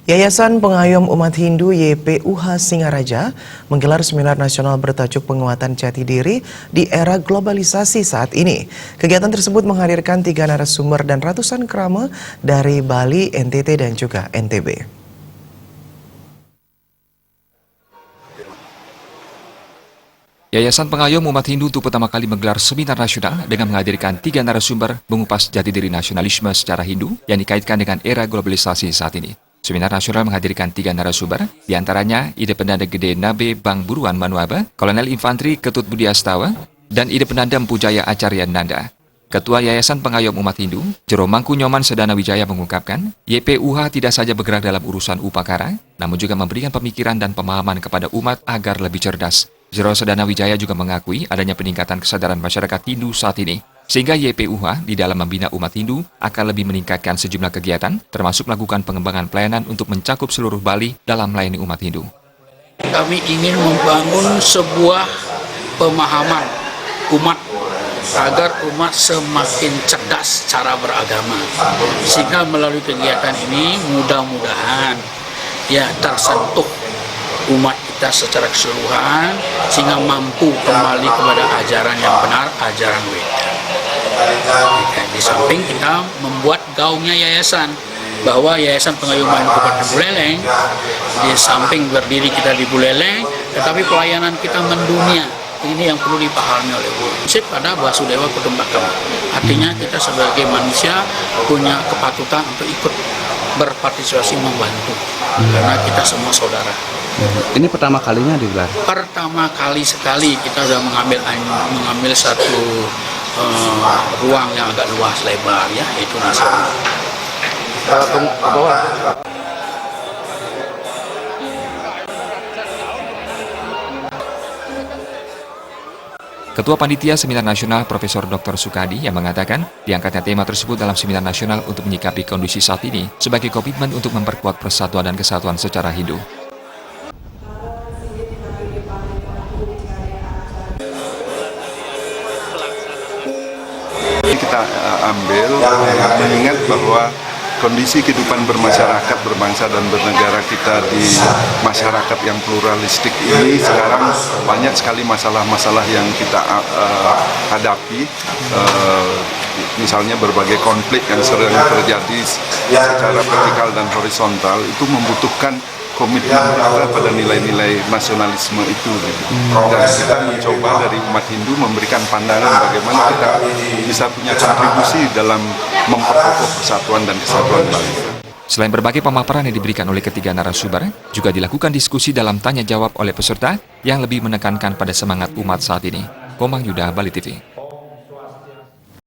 Yayasan Pengayom Umat Hindu YPUH Singaraja menggelar seminar nasional bertajuk Penguatan Jati Diri di Era Globalisasi saat ini. Kegiatan tersebut menghadirkan 3 narasumber dan ratusan krama dari Bali, NTT, dan juga NTB. Yayasan Pengayom Umat Hindu untuk pertama kali menggelar seminar nasional dengan menghadirkan 3 narasumber mengupas jati diri nasionalisme secara Hindu yang dikaitkan dengan era globalisasi saat ini. Seminar nasional menghadirkan 3 narasumber, diantaranya Ide Pendanda Gede Nabe Bang Buruan Manuaba, Kolonel Infantri Ketut Budi Astawa, dan Ide Pendanda Pujaya Acarya Nanda. Ketua Yayasan Pengayom Umat Hindu, Jero Mangku Nyoman Sedana Wijaya mengungkapkan, YPUH tidak saja bergerak dalam urusan upakara, namun juga memberikan pemikiran dan pemahaman kepada umat agar lebih cerdas. Jero Sedana Wijaya juga mengakui adanya peningkatan kesadaran masyarakat Hindu saat ini, sehingga YPUH di dalam membina umat Hindu akan lebih meningkatkan sejumlah kegiatan, termasuk melakukan pengembangan pelayanan untuk mencakup seluruh Bali dalam melayani umat Hindu. Kami ingin membangun sebuah pemahaman umat agar umat semakin cerdas cara beragama, sehingga melalui kegiatan ini mudah-mudahan tersentuh umat kita secara keseluruhan sehingga mampu kembali kepada ajaran yang benar, ajaran Weda. Di samping kita membuat gaungnya yayasan, bahwa Yayasan Pengayoman Kabupaten Buleleng, di samping berdiri kita di Buleleng, tetapi pelayanan kita mendunia. Ini yang perlu dipahami oleh prinsip pada Basudewa Kutumbakam. Artinya kita sebagai manusia punya kepatutan untuk ikut berpartisipasi membantu, karena kita semua saudara. Ini pertama kalinya digelar? Pertama kali sekali kita sudah mengambil satu ruang yang agak luas lebar, yaitu nasional. Ketua Panitia Seminar Nasional Profesor Dr. Sukadi yang mengatakan diangkatnya tema tersebut dalam seminar nasional untuk menyikapi kondisi saat ini sebagai komitmen untuk memperkuat persatuan dan kesatuan secara Hindu. Kita ambil mengingat bahwa kondisi kehidupan bermasyarakat, berbangsa dan bernegara kita di masyarakat yang pluralistik ini sekarang banyak sekali masalah-masalah yang kita hadapi, misalnya berbagai konflik yang sering terjadi secara vertikal dan horizontal, itu membutuhkan komitmen kita pada nilai-nilai nasionalisme itu. Dan kita mencoba dari umat Hindu memberikan pandangan bagaimana kita bisa punya kontribusi dalam memperkokoh persatuan dan kesatuan Bali. Selain berbagai pemaparan yang diberikan oleh ketiga narasumber, juga dilakukan diskusi dalam tanya jawab oleh peserta yang lebih menekankan pada semangat umat saat ini. Komang Yuda, Bali TV.